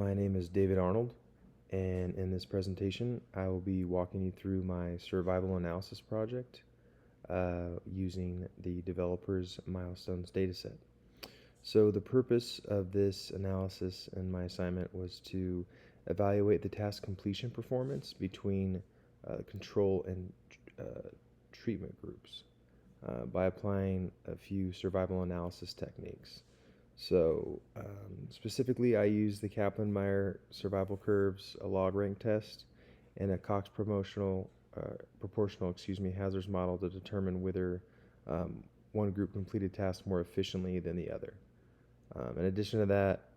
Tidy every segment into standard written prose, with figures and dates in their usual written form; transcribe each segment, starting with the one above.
My name is David Arnold, and in this presentation, I will be walking you through my survival analysis project using the developer's milestones dataset. So the purpose of this analysis and my assignment was to evaluate the task completion performance between control and treatment groups by applying a few survival analysis techniques. So specifically, I use the Kaplan-Meier survival curves, a log rank test, and a Cox proportional hazards model to determine whether one group completed tasks more efficiently than the other. In addition to that,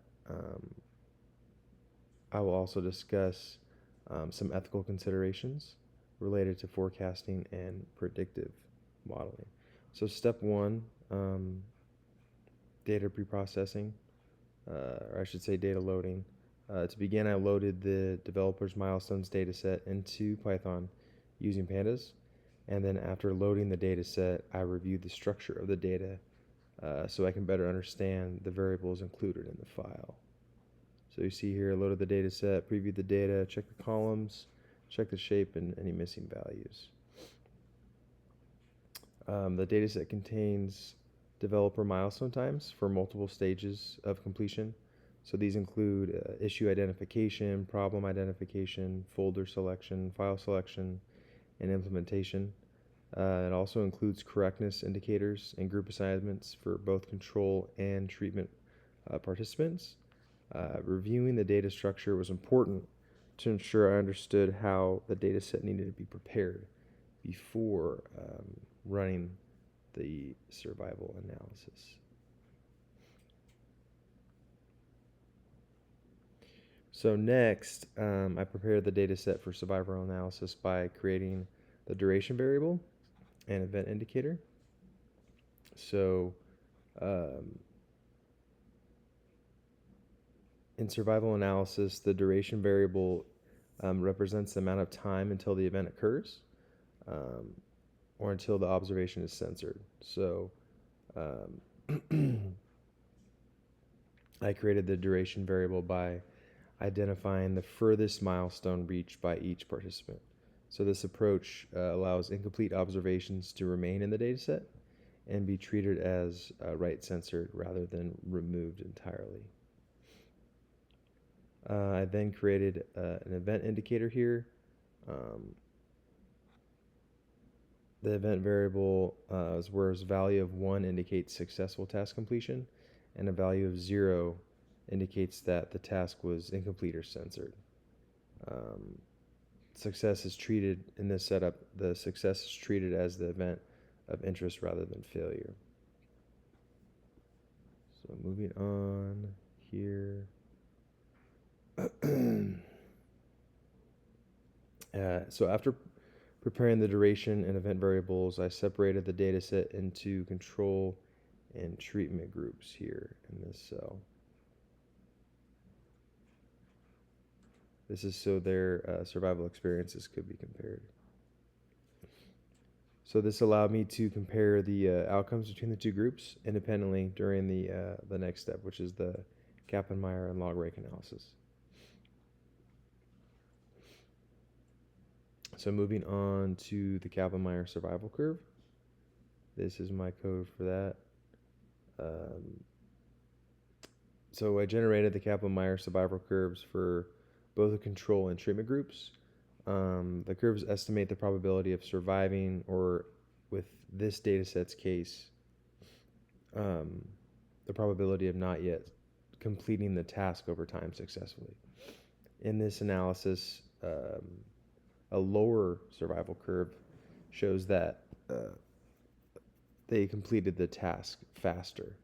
I will also discuss some ethical considerations related to forecasting and predictive modeling. So step one, data preprocessing, or I should say data loading. To begin, I loaded the developer's milestones dataset into Python using pandas, and then after loading the dataset, I reviewed the structure of the data so I can better understand the variables included in the file. So you see here, I loaded the dataset, previewed the data, checked the columns, checked the shape and any missing values. The dataset contains developer milestone times for multiple stages of completion. So these include issue identification, problem identification, folder selection, file selection, and implementation. It also includes correctness indicators and group assignments for both control and treatment participants. Reviewing the data structure was important to ensure I understood how the data set needed to be prepared before running the survival analysis. So next, I prepared the data set for survival analysis by creating the duration variable and event indicator. So in survival analysis, the duration variable represents the amount of time until the event occurs or until the observation is censored. So I created the duration variable by identifying the furthest milestone reached by each participant. So this approach allows incomplete observations to remain in the dataset and be treated as write censored rather than removed entirely. I then created an event indicator here. The event variable is where its value of 1 indicates successful task completion, and a value of 0 indicates that the task was incomplete or censored. Success is treated in this setup, the success is treated as the event of interest rather than failure. So moving on here. So after preparing the duration and event variables, I separated the data set into control and treatment groups here in this cell. This is so their survival experiences could be compared. So this allowed me to compare the outcomes between the two groups independently during the next step, which is the Kaplan-Meier and log rank analysis. So moving on to the Kaplan-Meier survival curve. This is my code for that. So I generated the Kaplan-Meier survival curves for both the control and treatment groups. The curves estimate the probability of surviving, or with this dataset's case, the probability of not yet completing the task over time successfully. In this analysis, a lower survival curve shows that they completed the task faster,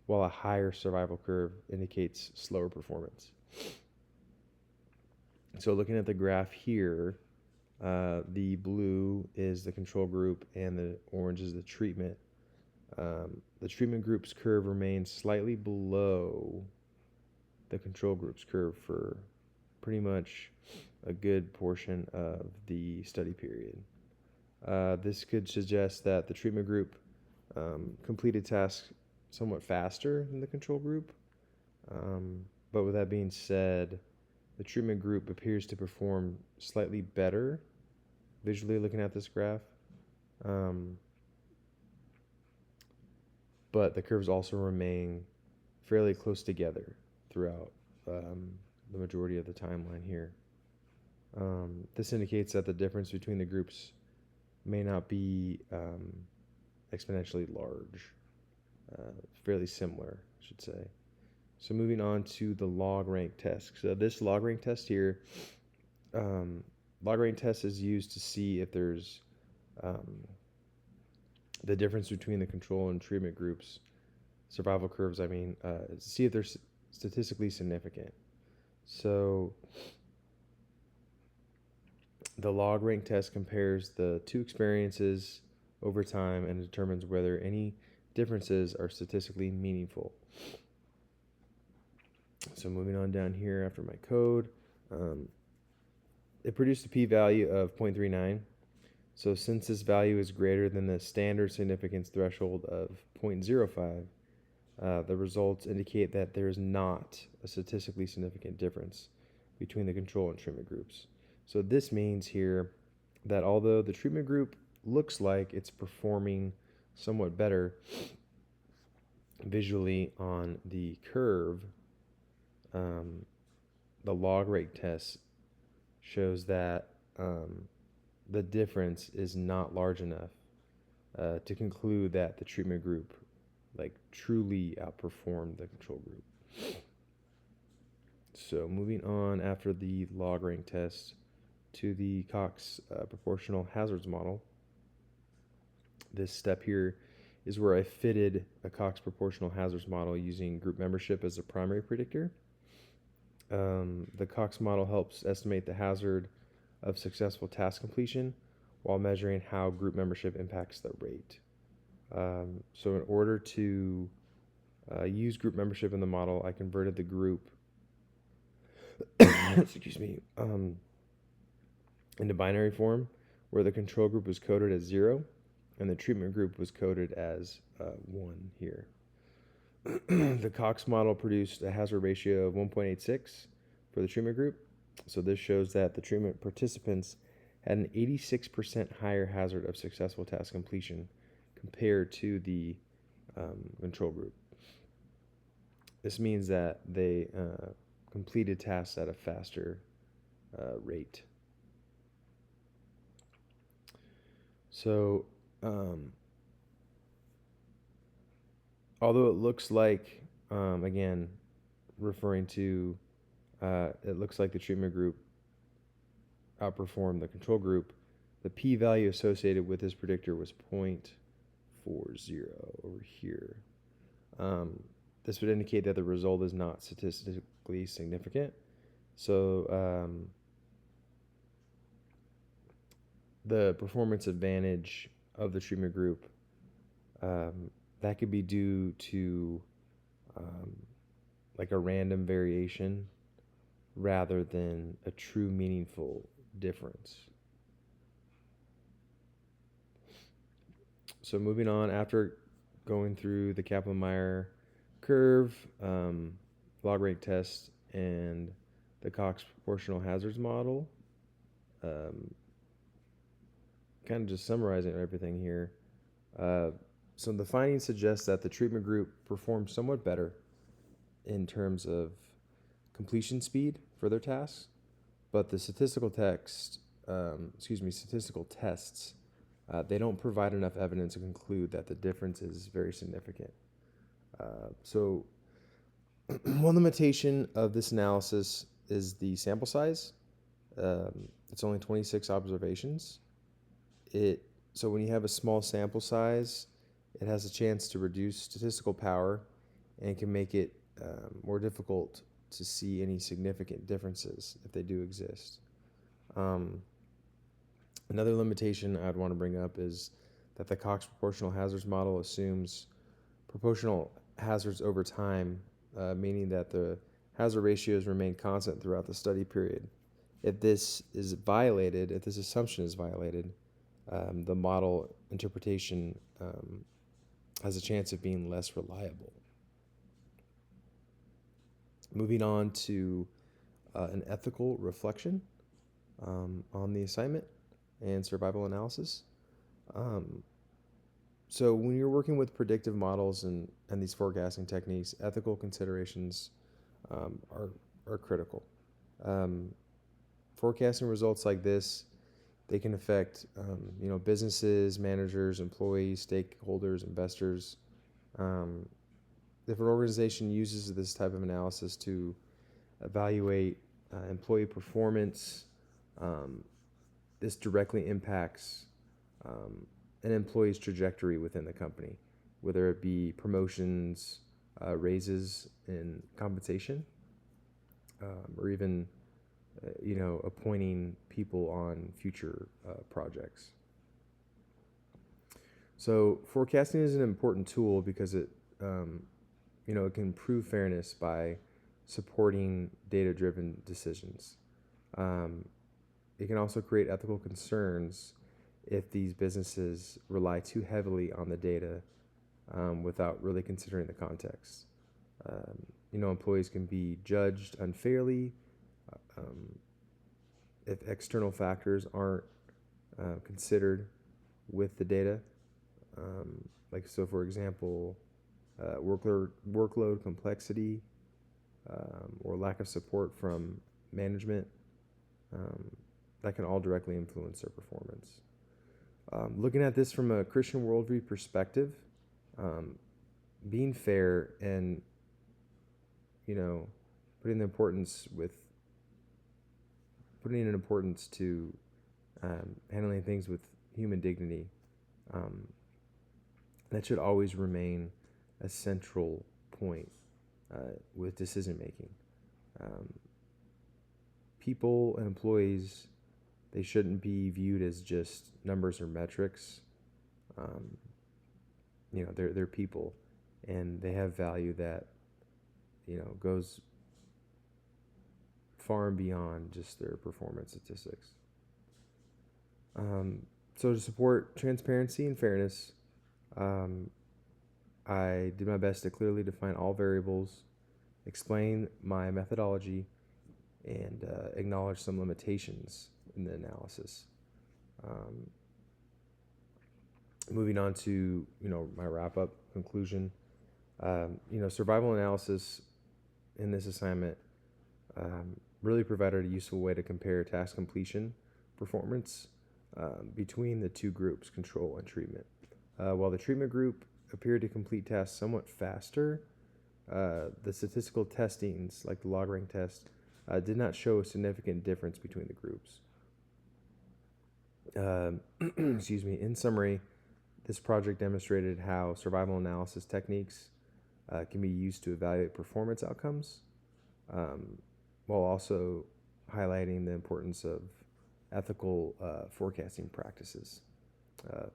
while a higher survival curve indicates slower performance. So looking at the graph here, the blue is the control group and the orange is the treatment. The treatment group's curve remains slightly below the control group's curve for pretty much a good portion of the study period. This could suggest that the treatment group completed tasks somewhat faster than the control group. But with that being said, the treatment group appears to perform slightly better visually looking at this graph. But the curves also remain fairly close together throughout the majority of the timeline here. This indicates that the difference between the groups may not be exponentially large, fairly similar, I should say. So moving on to the log rank test. So this log rank test here, log rank test is used to see if there's the difference between the control and treatment groups, survival curves, see if they're statistically significant. So the log rank test compares the two experiences over time and determines whether any differences are statistically meaningful. So moving on down here after my code, it produced a p-value of 0.39. So since this value is greater than the standard significance threshold of 0.05, the results indicate that there is not a statistically significant difference between the control and treatment groups. So this means here that although the treatment group looks like it's performing somewhat better visually on the curve, the log rank test shows that the difference is not large enough to conclude that the treatment group truly outperformed the control group. So moving on after the log rank test to the Cox proportional hazards model. This step here is where I fitted a Cox proportional hazards model using group membership as a primary predictor. The Cox model helps estimate the hazard of successful task completion while measuring how group membership impacts the rate. So in order to use group membership in the model, I converted the group into binary form, where the control group was coded as 0 and the treatment group was coded as 1 here. The Cox model produced a hazard ratio of 1.86 for the treatment group. So this shows that the treatment participants had an 86% higher hazard of successful task completion compared to the control group. This means that they completed tasks at a faster rate. So, although it looks like, again, referring to, it looks like the treatment group outperformed the control group, the p-value associated with this predictor was 0.40 over here. This would indicate that the result is not statistically significant. So the performance advantage of the treatment group, that could be due to a random variation rather than a true meaningful difference. So moving on, after going through the Kaplan-Meier curve, log rank test, and the Cox proportional hazards model, kind of just summarizing everything here. So the findings suggest that the treatment group performed somewhat better in terms of completion speed for their tasks, but the statistical tests, they don't provide enough evidence to conclude that the difference is very significant. So one limitation of this analysis is the sample size. It's only 26 observations. So when you have a small sample size, it has a chance to reduce statistical power and can make it more difficult to see any significant differences if they do exist. Another limitation I'd want to bring up is that the Cox proportional hazards model assumes proportional hazards over time, meaning that the hazard ratios remain constant throughout the study period. If this assumption is violated, the model interpretation has a chance of being less reliable. Moving on to an ethical reflection on the assignment and survival analysis. Um, so when you're working with predictive models and these forecasting techniques, ethical considerations are critical. Um, Forecasting results like this, they can affect businesses, managers, employees, stakeholders, investors. Um, if an organization uses this type of analysis to evaluate employee performance, um, this directly impacts um, an employee's trajectory within the company, whether it be promotions, raises in compensation, or even appointing people on future projects. So forecasting is an important tool because it can improve fairness by supporting data-driven decisions. Um, it can also create ethical concerns if these businesses rely too heavily on the data without really considering the context. Employees can be judged unfairly um, if external factors aren't considered with the data. For example, workload complexity or lack of support from management, um, that can all directly influence their performance. Looking at this from a Christian worldview perspective, um, being fair and putting an importance to handling things with human dignity, um, that should always remain a central point with decision making. People and employees, they shouldn't be viewed as just numbers or metrics. They're people, and they have value that goes far and beyond just their performance statistics. So to support transparency and fairness, I did my best to clearly define all variables, explain my methodology, and acknowledge some limitations in the analysis. Moving on to my wrap-up conclusion. Survival analysis in this assignment really provided a useful way to compare task completion performance between the two groups, control and treatment. While the treatment group appeared to complete tasks somewhat faster, the statistical testings, like the log rank test, did not show a significant difference between the groups. Excuse me. In summary, this project demonstrated how survival analysis techniques can be used to evaluate performance outcomes, while also highlighting the importance of ethical forecasting practices.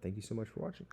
Thank you so much for watching.